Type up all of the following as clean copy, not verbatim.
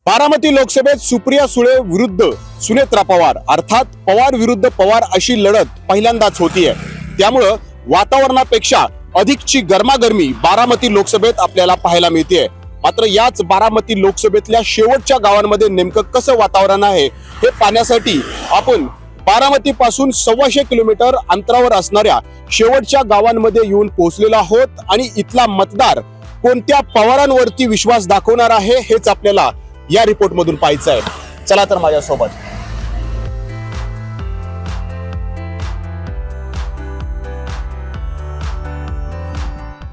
बारामती लोकसभेत सुप्रिया सुळे विरुद्ध सुनेत्रा पवार अर्थात पवार विरुद्ध पवार अशी लढत पहिल्यांदाच होतीये। त्यामुळं वातावरणापेक्षा अधिकची गरमागरमी बारामती लोकसभेत आपल्याला पाहायला मिळते। मात्र याच बारामती लोकसभेतल्या शेवटच्या गावांमध्ये नेमकं कसं वातावरण आहे हे पाहण्यासाठी आपण बारामती पासून 125 किलोमीटर अंतरावर असणाऱ्या शेवटच्या गावांमध्ये येऊन पोहोचलेलो आहोत आणि इथला मतदार कोणत्या पवारांवरती विश्वास दाखवणार आहे हेच आपल्याला या रिपोर्ट मधून पाहायचं आहे। चला तर माझ्यासोबत।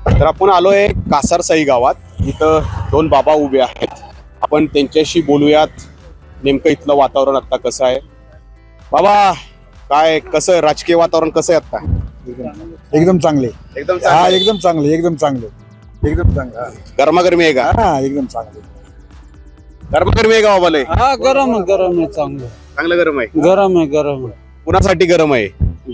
तर आपण आलोय कासारसाई गावात। इथं दोन बाबा उभे आहेत, आपण त्यांच्याशी बोलूयात नेमकं इथलं वातावरण आता कसं आहे। बाबा काय कसं राजकीय वातावरण कसं आहे आता? एकदम चांगले, एकदम हा एकदम चांगले, एकदम चांगले, एकदम चांगले। गरमागरमी आहे का? हा एकदम चांगले, गरमागरमी आहे का बाबा? लय हा गरम आहे चांगलं चांगलं गरम आहे। गरम आहे कुणासाठी गरम आहे?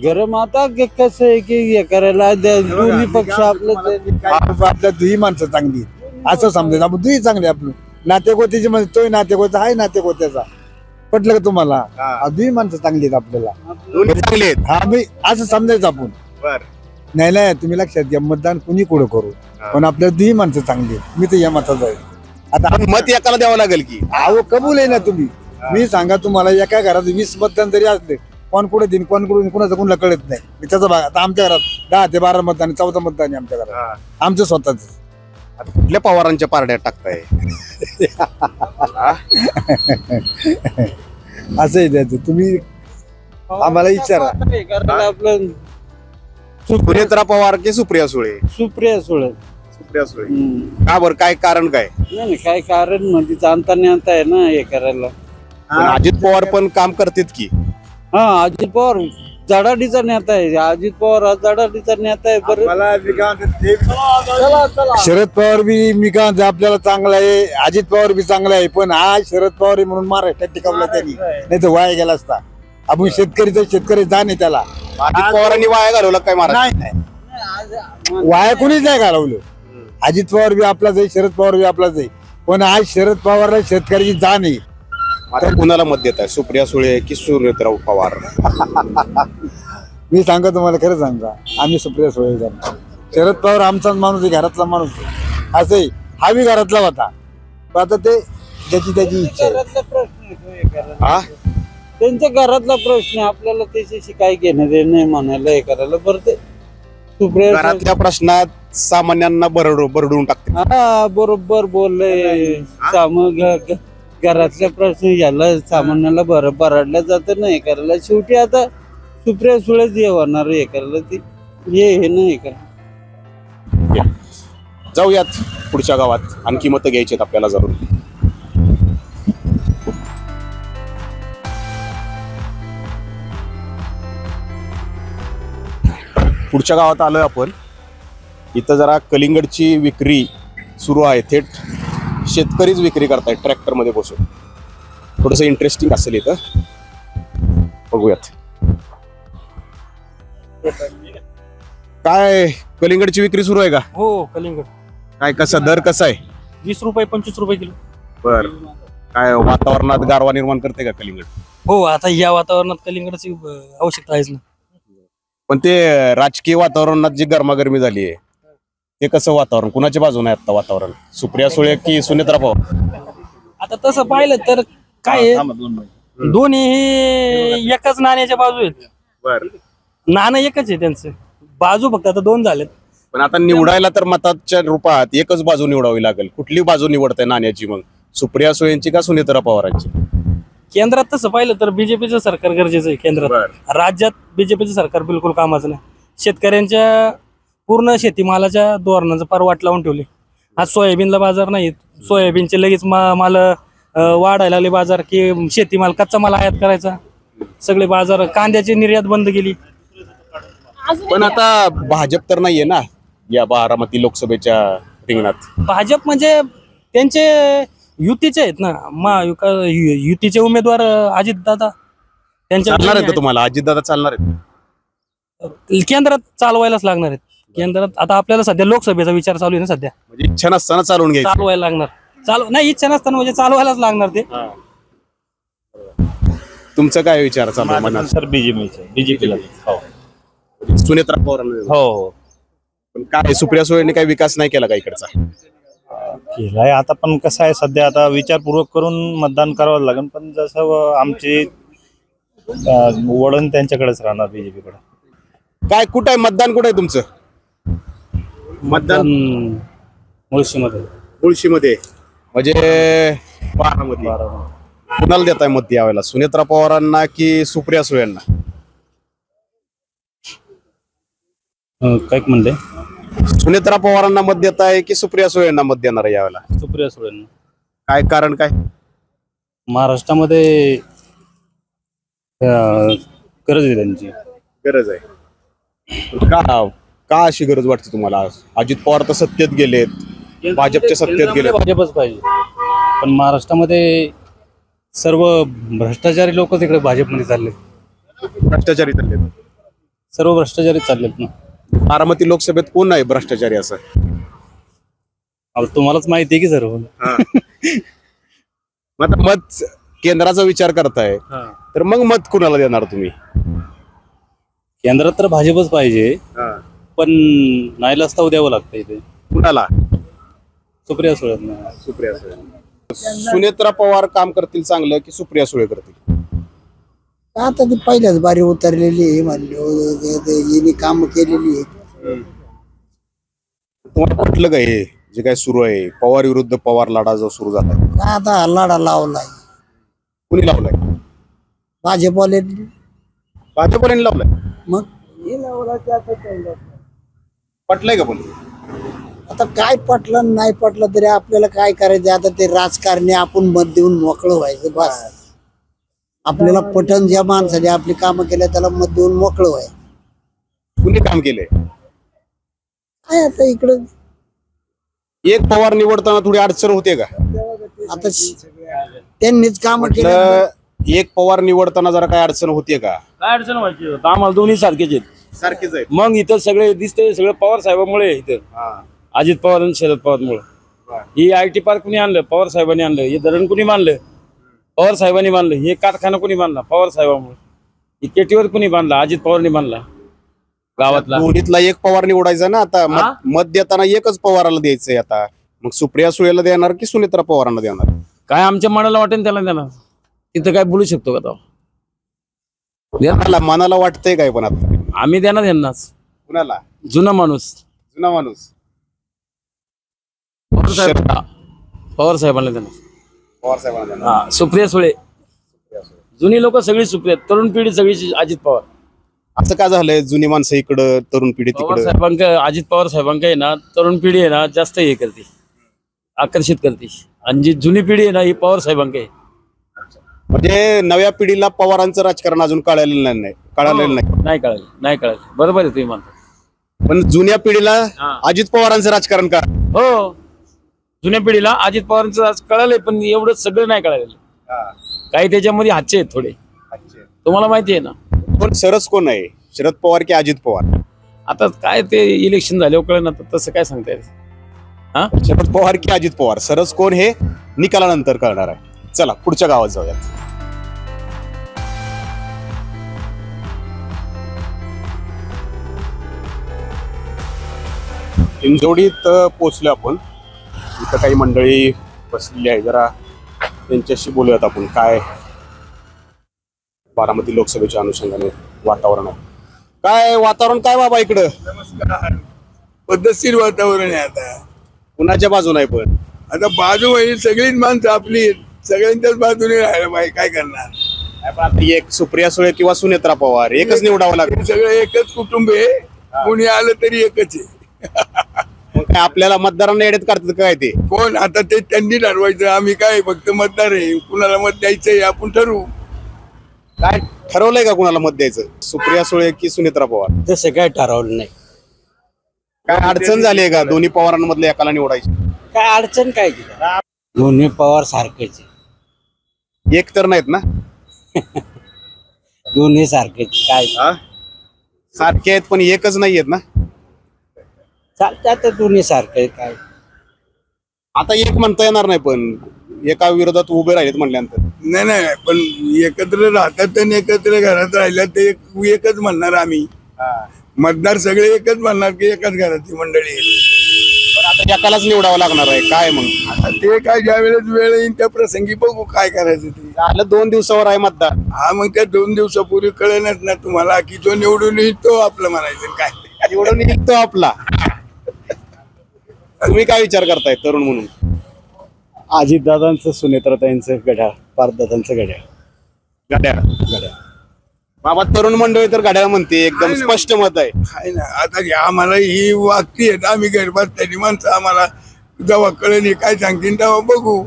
गरम आता कसं आहे की हे करायला दोन्ही पक्ष आपल्या दुही माणसं चांगली असं समजायचं। आपण दुही चांगले, आपलं नातेगोतीचे म्हणजे तोही नातेगोता आहे, नातेगोत्याचा पटलं का तुम्हाला? दुही माणसं चांगली आहेत आपल्याला, दोन्ही चांगले आहेत। हा मी असं समजायचं आपण। बर नाही तुम्ही लक्षात घ्या, मतदान कुणी कुठं करू पण आपल्याला दुही माणसं चांगली आहेत। मी तर या मताचा आहे। आता पण मत एकाला द्यावं लागेल की? अहो कबूल आहे ना तुम्ही। मी सांगा तुम्हाला, एका घरात 20 मतदान जरी असले, कोण कुठे देईन कोण कुठे कुणाचं कुणाला कळत नाही। मी त्याचा भाग आता आमच्या घरात 10 ते 12 मतदान, 14 मतदान आहे आमच्या घरात, आमचं स्वतःच। कुठल्या पवारांच्या पारड्या टाकताय? असं आहे त्याचं, तुम्ही आम्हाला विचारा। आपलं सुनेत्रा पवार की सुप्रिया सुळे? सुप्रिया सुळे। सुप्रिया सुळे का बरं? काय कारण काय? नाही काय कारण म्हणजे जाणता नेता आहे ना हे करायला। पण अजित पवार पण काम करतात की? हा अजित पवार जडाडीचा नेता आहे, अजित पवार हा जडाडीचा नेता आहे। शरद पवार बी मी का आपल्याला चांगला आहे, अजित पवार बी चांगला आहे, पण हा शरद पवार आहे म्हणून महाराष्ट्रात टिकवला त्यांनी, नाही तर वाया गेला असता। आपण शेतकरी जाणे त्याला। अजित पवारांनी वाया घालवलं काय महाराज? नाही वाया कोणीच नाही घालवलं। अजित पवार बी आपलाच आहे, शरद पवार बी आपलाच आहे, पण आज शरद पवारला शेतकऱ्याची जाण आहे। आता कुणाला मत देत आहे, सुप्रिया सुळे की सुनेत्रा पवार? मी सांगा तुम्हाला, खरं सांगा, आम्ही सुप्रिया सुळे करणार। शरद पवार आमचाच माणूस आहे, घरातला माणूस आहे, असंही हा बी घरातला होता, पण आता ते त्याची इच्छा आहे। घरातला प्रश्न आहे तो हे करायला। हा त्यांच्या घरातला प्रश्न आहे, आपल्याला त्याच्याशी काय घेणं देणं नाही म्हणायला हे करायला। बरं ते सुप्रिया घरातल्या प्रश्नात सामान्यांना बरडून टाकते। हा बरोबर बोलले। घरातल्या प्रश्न याला सामान्याला बरडल्या जातं नाही करायला। शेवटी आता सुप्रिया सुळेच हे होणार हे करायला, ती हे नाही करा। जाऊयात पुढच्या गावात, आणखी मतं घ्यायची आहेत आपल्याला जरूर। पुढच्या गावात आलोय आपण। इथं जरा कलिंगडची विक्री सुरू आहे, थेट शेतकरीच विक्री करतायत ट्रॅक्टर मध्ये बसून। थोडस इंटरेस्टिंग असेल इथं, बघूयात। काय कलिंगडची विक्री सुरू आहे का? हो कलिंगड काय कसा दर कसा आहे? 20 रुपये 25 रुपये किलो। बर काय वातावरणात गारवा निर्माण करते का कलिंगड? हो आता या वातावरणात कलिंगडाची आवश्यकता आहेच ना। पण ते राजकीय वातावरणात जी गरमागरमी झाली आहे, ते कसं वातावरण कुणाच्या बाजूने आहे आता वातावरण? सुप्रिया सुळे की सुनेत्रा पवार? आता तसं पाहिलं तर काय दोन्ही हे एकाच नाण्याच्या बाजू आहेत। बर नाणं एकच आहे त्यांचं, बाजू फक्त आता दोन झालेत। पण आता निवडायला तर मताच्या रूपात एकच बाजू निवडावी लागेल। कुठली बाजू निवडताय नाण्याची मग? सुप्रिया सुळेंची का सुनेत्रा पवारांची? केंद्रात तसं पाहिलं तर बीजेपीचं सरकार गरजेचं आहे केंद्रात। राज्यात बीजेपीचं सरकार बिलकुल कामाचं नाही। शेतकऱ्यांच्या पूर्ण शेतीमालाच्या धोरणाचं पार वाट लावून ठेवली। आज सोयाबीनला बाजार नाही, सोयाबीनचे लगेच माल वाढायला लागले बाजार, की शेतीमाल कच्चा माल आयात करायचा, सगळे बाजार। कांद्याची निर्यात बंद केली। पण आता भाजप तर नाहीये ना या बारामती लोकसभेच्या रिंगणात। भाजप म्हणजे त्यांचे युतीचे आहेत ना, युतीचे उमेदवार अजित दादा चालणार आहेत का तुम्हाला? अजितदादा चालणार आहेत? केंद्रात चालवायलाच लागणार आहेत। केंद्रात आता आपल्याला सध्या लोकसभेचा विचार चालू आहे ना, सध्या म्हणजे इच्छा नसताना चालवून घ्यायचं, चालवायला लागणार। नाही इच्छा नसताना म्हणजे चालवायलाच लागणार ते. तुमचं काय विचार चालू आहे मनात? सर बीजेपीला हो सुनेत्रा पवारांना हो पण काय सुप्रिया सुळेंनी काही विकास नाही केला का इकडचा? केलाय आता, पण कसं आहे सध्या आता विचारपूर्वक करून मतदान करावं लागेल, पण जसं आमचे वळण त्यांच्याकडेच राहणार बीजेपीकडे. काय कुठं आहे मतदान? कुठं आहे तुमचं मतदान? मुळशीमध्ये. मुळशीमध्ये म्हणजे बारामती. कुणाला देताय मत यावेळेला, सुनेत्रा पवारांना की सुप्रिया सुळेंना? काय म्हणते? सुनेत्रा पवारांना मत देताय की सुप्रिया सुळेंना मत देणार आहे यावेळेला? सुप्रिया सुळेंना. काय कारण काय? महाराष्ट्रामध्ये गरज आहे त्यांची. गरज आहे का? का अशी गरज वाटते तुम्हाला? अजित पवार तर सत्तेत गेलेत, भाजपच्या सत्तेत गेलेत. भाजपच पाहिजे, पण महाराष्ट्रामध्ये सर्व भ्रष्टाचारी लोक तिकडे भाजपमध्ये चालले. भ्रष्टाचारी चाललेत. सर्व भ्रष्टाचारी चाललेत ना. बारामती लोकसभेत कोण आहे भ्रष्टाचारी असं? आता तुम्हालाच माहिती आहे की सर्व. मग आता मत केंद्राचा विचार करताय तर मग मत कुणाला देणार तुम्ही? केंद्रात तर भाजपच पाहिजे, पण नाईलाज द्यावं लागतं इथे. कुणाला? सुप्रिया सुळेंना. सुप्रिया सुळे. सुनेत्रा पवार काम करतील चांगलं की सुप्रिया सुळे करतील? आता ती पहिल्याच बारी उतरलेली आहे म्हणले काम केलेली आहे. तुम्हाला पटलं का हे जे काय सुरू आहे, पवार विरुद्ध पवार लढा जो सुरू झालाय? काय आता लढा लावलाय, कुणी लावलाय? भाजपवाले. भाजपने लावलाय. मग हे लावला ते आता काय लावलं? पटलंय का पण? आता काय पटलं नाही पटलं तरी आपल्याला काय करायचं? आता ते राजकारणी आपण मत देऊन मोकळं व्हायचं बस. आपल्याला पटन ज्या माणसाने आपली कामं केल्या त्याला मत देऊन मोकळं व्हायचं. कुणी काम केलंय? काय आता इकडं एक पवार निवडताना थोडी अडचण होते का? आता त्यांनीच काम केलं. म्हटलं एक पवार निवडताना जरा काय अडचण होते का? काय अडचण व्हायची? आम्हाला दोन्ही सारखेच आहेत. सारखेच आहे. मग इथं सगळे दिसते सगळं पवार साहेबांमुळे इथं अजित पवार आणि शरद पवार मुळे. ही IT पार्क कुणी आणलं? पवार साहेबांनी आणलं. हे धरण कुणी बांधलं? पवार साहेबांनी बांधलं. हे कारखाना कुणी बांधला? पवार साहेबांमुळे. ही केटीवर कुणी बांधला? अजित पवारनी बांधला गावातला. दोन्हीतला एक पवार निवडायचा ना आता. मत देताना एकच पवाराला द्यायचंय आता. मग सुप्रिया सुळेला देणार की सुनेत्रा पवारांना देणार? काय आमच्या मनाला वाटेल त्याला देणार. तिथं काय बोलू शकतो का तो? मनाला वाटतंय काय पण आता? आम्ही देणार यांनाच. कुणाला? जुना माणूस. जुना माणूस पवार साहेबांना देणार. पवार साहेबांना देणार. हा, सुप्रिया सुळे. जुनी लोक सगळी सुप्रिया, तरुण पिढी सगळी अजित पवार. असं का झालंय? जुनी माणसं इकडं, तरुण पिढी पवार तिकडं. साहेबांका अजित पवार साहेबांका आहे ना तरुण पिढी आहे ना जास्त हे करते, आकर्षित करते. आणि जी जुनी पिढी आहे ना ही पवार साहेबांका आहे. म्हणजे नव्या पिढीला पवारांचं राजकारण अजून कळालेलं नाही. नाही कळालं. बरोबर आहे तुम्ही म्हणता. पण जुन्या पिढीला अजित पवारांचं राजकारण का? हो, जुन्या पिढीला अजित पवारांचं आज कळालंय, पण एवढं सगळं नाही कळालेलं. काही त्याच्यामध्ये हातचे आहेत थोडे. तुम्हाला माहिती आहे ना. पण सरस कोण आहे, शरद पवार की अजित पवार? आता काय ते इलेक्शन झाल्यावर कळलं ना, तसं काय सांगता येईल. शरद पवार की अजित पवार, सरस कोण हे निकालानंतर कळणार आहे. चला पुढच्या गावात जाऊयात. हिंजवडीत पोहोचलो आपण. इथं काही मंडळी बसलेली आहे, जरा त्यांच्याशी बोलूयात आपण. काय बारामती लोकसभेच्या अनुषंगाने वातावरण आहे? काय वातावरण काय बाबा इकडं? पद्धतशीर वातावरण आहे. आता कुणाच्या बाजूने आहे? पण आता बाजू होईल सगळीच माणसं आपली सगळ्यांच्याच बाजूने राहायला पाहिजे. काय करणार? एक सुप्रिया सुळे किंवा सुनेत्रा पवार एकच निवडावं लागेल. सगळं एकच कुटुंब आहे. कोणी आलं तरी एकच आहे. मग काय आपल्याला मतदारांना येड्यात काढतात काय ते? कोण आता ते त्यांनी ठरवायचं. आम्ही काय फक्त मतदार आहे. कुणाला मत द्यायचंय आपण ठरवू. काय ठरवलंय का कुणाला मत द्यायचं? सुप्रिया सुळे की सुनेत्रा पवार? तसं काय ठरवलं नाही. काय अडचण झाली आहे का दोन्ही पवारांमधल्या एकाला निवडायची? काय अडचण काय केली? दोन्ही पवार सारखेच. एक तर नाहीत ना? दोन्ही सारखेच. काय सारखे आहेत पण एकच नाही आहेत ना? चालतात दोन्ही सारखे. काय आता एक म्हणता येणार नाही, पण एका विरोधात उभे राहिलेत म्हणल्यानंतर नाही पण एकत्र राहतात आणि एकत्र घरात राहिल्या ते एकच म्हणणार आम्ही. मतदार सगळे एकच म्हणणार की एकाच घराची मंडळी आहे. पण आता एकालाच निवडावं लागणार आहे, काय मग आता ते काय ज्या वेळेस वेळ येईल त्या प्रसंगी बघू काय करायचं ते. झालं 2 दिवसावर आहे मतदान. हा मग त्या 2 दिवसापूर्वी कळेलच ना तुम्हाला की जो निवडून येईल तो आपलं म्हणायचं काय. निवडून निघतो आपला. तुम्ही काय विचार करताय तरुण म्हणून? अजितदादांचं, सुनेत्राताईंचं घड्याळ, पार्थदादांचं घड्याळ. गाड्या बाबा, तरुण मंडळी तर गाड्या म्हणते, एकदम स्पष्ट मत आहे. आहे ना. आता आम्हाला ही वागती आहेत, आम्ही गरबात त्यांनी माणसं आम्हाला जेव्हा कळेल काय सांगतील तेव्हा बघू.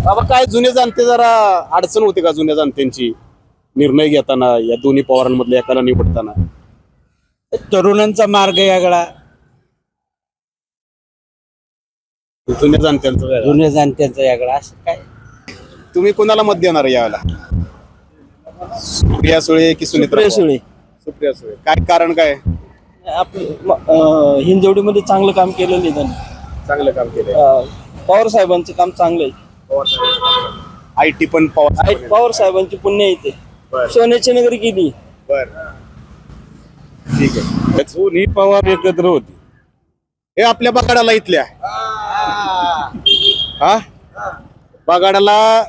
बाबा काय जुने जाणते जरा अडचण होते का जुन्या जाणत्यांची निर्णय घेताना, या दोन्ही पवारांमधल्या एकाला निवडताना? तरुणांचा मार्ग यागळा, जुन्या जाणत्यांचं वेगळं. जुन्या जाणत्यांचा यागळा, असं काय. तुम्ही कोणाला मत देणार यावेळेला? सुप्रिया सुळे की सुनेत्रा पवार? सुळे सुप्रिया सुळे. काय कारण काय? आपलं हिंजवडीमध्ये चांगलं काम केलेलं आहे त्यांनी. चांगलं काम केलंय. पवार साहेबांचं काम चांगलं आहे. IT पण पवार. पवार साहेबांची पुण्य येते. सोन्याची नगरी केली. बर, ठीक आहे. दोन्ही पवार एकत्र होते. हे आपल्या बगाडाला इथल्या हा बगाडाला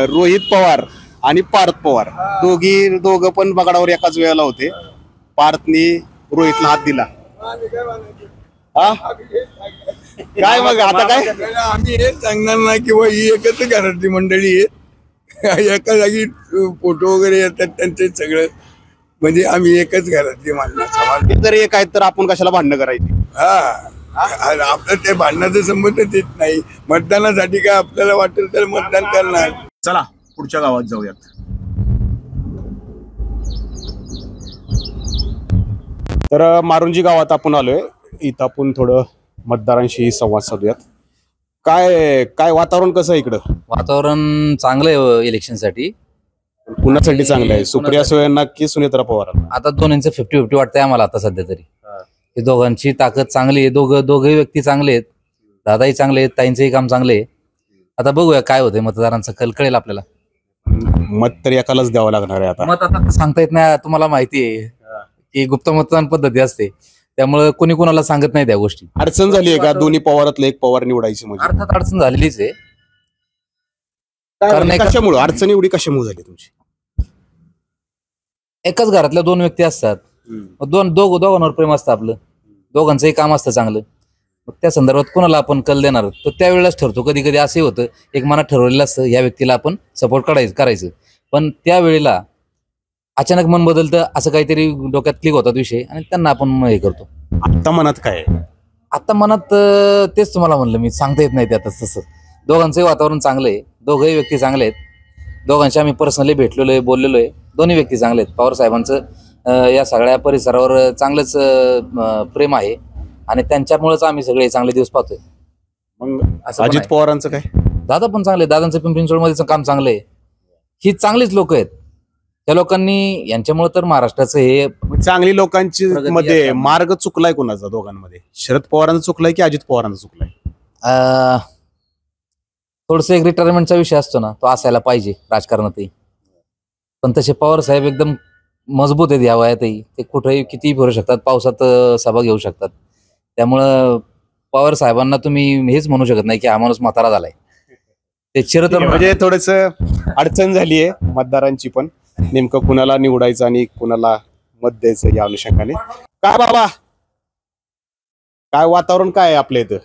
रोहित पवार आणि पार्थ पवार दोघं पण बगाडावर एकाच वेळेला होते. पार्थनी रोहितला हात दिला. हा काय मग आता काय? आम्ही हे सांगणार नाही किंवा ही एकच घरातली मंडळी आहे. एका जागी फोटो वगैरे येतात त्यांचे सगळं, म्हणजे आम्ही एकच घरातली माणसं समाज. ते जर एक आहेत तर आपण कशाला भांडणं करायची? आपलं ते भांडणाचा संबंध येत नाही. मतदानासाठी काय आपल्याला वाटेल तर मतदान करणार. चला पुढच्या गावात जाऊयात. तर मारुंजी गावात आपण आलोय. इथं आपण थोडं मतदारांशी संवाद साधूयात. काय काय वातावरण कसं आहे इकडं? वातावरण चांगलं आहे इलेक्शनसाठी. कुणासाठी चांगलं आहे, सुप्रिया सुळेंना की सुनेत्रा पवारांना? आता दोन्हींचं 50-50 वाटतंय आम्हाला आता सध्या तरी. हे दोघांची ताकद चांगली आहे, दोघही व्यक्ती चांगले आहेत. दादाही चांगले आहेत, ताईंचंही काम चांगले आहे. आता बघूया काय होतंय, मतदारांचं कल कळेल आपल्याला. मत तर एकालाच द्यावं लागणार आहे आता. मत आता सांगता येत नाही, तुम्हाला माहिती आहे की गुप्त मतदान पद्धती असते, त्यामुळे कोणी कोणाला सांगत नाही त्या गोष्टी. अडचण झाली आहे का दोन्ही पवारातलं एक पवार निवडायची म्हणजे? अर्थात अडचण झालेलीच आहे. कारण कशामुळे अडचण एवढी कशामुळे झाली तुमची? एकाच घरातल्या 2 व्यक्ती असतात, दोघांवर प्रेम असतं आपलं, दोघांचंही काम असतं चांगलं. मग त्या संदर्भात कोणाला आपण कल देणार तो त्यावेळेलाच ठरतो. कधी कधी असंही होतं, एक मनात ठरवलेलं असतं या व्यक्तीला आपण सपोर्ट करायचं, पण त्यावेळेला अचानक मन बदलतं, असं काहीतरी डोक्यात क्लिक होतात विषय आणि त्यांना आपण हे करतो. आता मनात काय आहे? आता मनात तेच तुम्हाला म्हणलं मी, सांगता येत नाही ते आता तसं. दोघांचंही वातावरण चांगलं आहे, दोघंही व्यक्ती चांगले आहेत. दोघांशी आम्ही पर्सनली भेटलेलो आहे, बोललेलो आहे. दोन्ही व्यक्ती चांगले आहेत. पवार साहेबांचं या सगळ्या परिसरावर चांगलंच प्रेम आहे आणि त्यांच्यामुळेच आम्ही सगळे चांगले दिवस पाहतोय. मग अजित पवारांचं काय? दादा पण चांगले, दादांचं पिंपरी चिंचवडमध्येच काम चांगलं आहे. ही चांगलीच लोक आहेत. त्या लोकांनी यांच्यामुळे तर महाराष्ट्राचं हे चांगली लोकांची मध्ये मार्ग चुकलाय कोणाचा दोघांमध्ये? शरद पवारांचा चुकलाय की अजित पवारांचा चुकलाय? थोडस एक रिटायरमेंटचा विषय असतो ना, तो असायला पाहिजे राजकारणातही. पण तसे पवार साहेब एकदम मजबूत आहेत या वयातही. ते कुठेही कितीही फिरू शकतात, पावसात सभा घेऊ शकतात. त्यामुळं पवार साहेबांना तुम्ही हेच म्हणू शकत नाही की हा माणूस म्हातारा झालाय. ते चिरतरुण म्हणजे थोडस अडचण झाली आहे मतदारांची पण, नेमकं कुणाला निवडायचं आणि कुणाला मत द्यायचं या अनुषंगाने. काय बाबा, काय वातावरण काय आहे आपल्या इथं?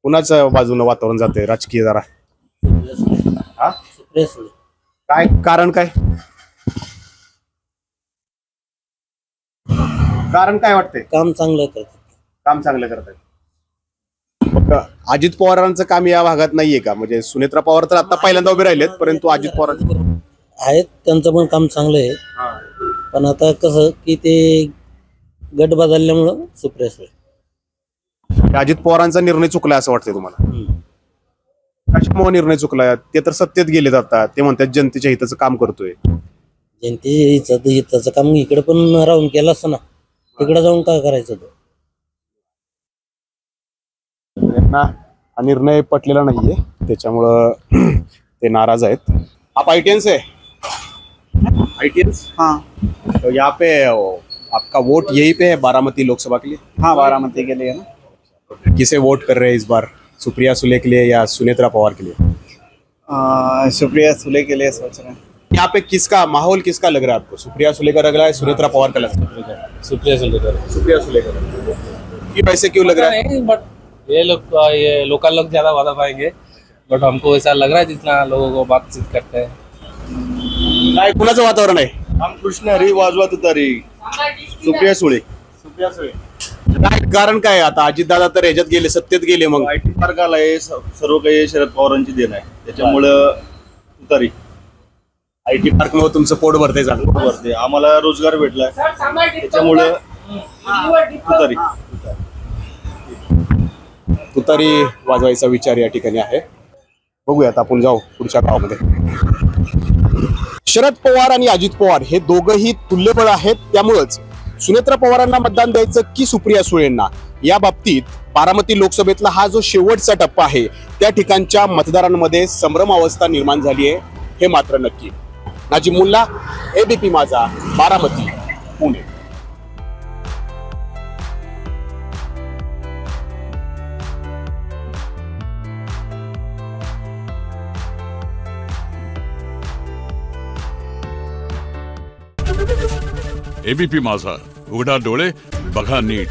कुणाच्या बाजूनं वातावरण जातंय राजकीय जरा? काय कारण काय? कारण काय वाटतंय? काम चांगलं करतात. काम चांगलं करतायत. मग अजित पवारांचं काम या भागात नाहीये का? म्हणजे सुनेत्रा पवार तर आता पहिल्यांदा उभे राहिलेत, परंतु अजित पवार आहेत, त्यांचं पण काम चांगलं आहे. पण आता कसं की ते गट बदलल्यामुळं सुप्रिया सुळे. अजित पवारांचा निर्णय चुकलाय असं वाटतंय तुम्हाला? कशामुळे निर्णय चुकलाय? ते तर सत्तेत गेले जातात, ते म्हणतात जनतेच्या हिताचं काम करतोय. जनतेच्या हिताचं काम इकडे पण राहून केलं असतं ना, तिकडे जाऊन काय करायचं? यांना हा निर्णय पटलेला नाहीये, त्याच्यामुळं ते नाराज आहेत. आप आईटीएन है? आईटीएन? हाँ तो यहाँ पे आपका वोट यहीं पे है बारामती लोकसभा के लिए? हाँ, बारामती के लिए ना। किसे वोट कर रहे हैं इस बार, सुप्रिया सुले के लिए या सुनेत्रा पवार के लिए? सुप्रिया सुले के लिए सोच रहे हैं। यहाँ पे किसका माहौल किसका लग रहा है आपको? सुप्रिया सुले का लग रहा है, सुनेत्रा पवार का लग रहा है? सुप्रिया सुले का। सुप्रिया सुले का लग रहा है। क्यों, ऐसे क्यों लग रहा है? बट ये लोकल लोग ज्यादा बता पाएंगे, बट हमको ऐसा लग रहा है जितना लोगों को बातचीत करते हैं। काय कुणाचं वातावरण आहे? रामकृष्ण हरी वाजवा तुतारी, सुप्रिया सुळे. सुप्रिया सुळे. काय कारण काय आता? अजितदादा तर ह्याच्यात गेले, सत्तेत गेले, मग आयटी पार्क आलाय, सर्व काही शरद पवारांची देण आहे, त्याच्यामुळं तुतारी. आयटी पार्क मुळे तुमचं पोट भरते झालं. भरते, आम्हाला रोजगार भेटलाय, त्याच्यामुळं तुतारी. तुतारी वाजवायचा विचार या ठिकाणी आहे. बघूयात, आपण जाऊ पुढच्या गावामध्ये. शरद पवार आणि अजित पवार हे दोघंही तुल्यबळ आहेत, त्यामुळेच सुनेत्रा पवारांना मतदान द्यायचं की सुप्रिया सुळेंना, या बाबतीत बारामती लोकसभेतला हा जो शेवटचा टप्पा आहे त्या ठिकाणच्या मतदारांमध्ये संभ्रम अवस्था निर्माण झाली आहे, हे मात्र नक्की. नाजिम मुल्ला, एबीपी माझा, बारामती, पुणे. एबीपी माझा, उघडा डोळे बघा नीट.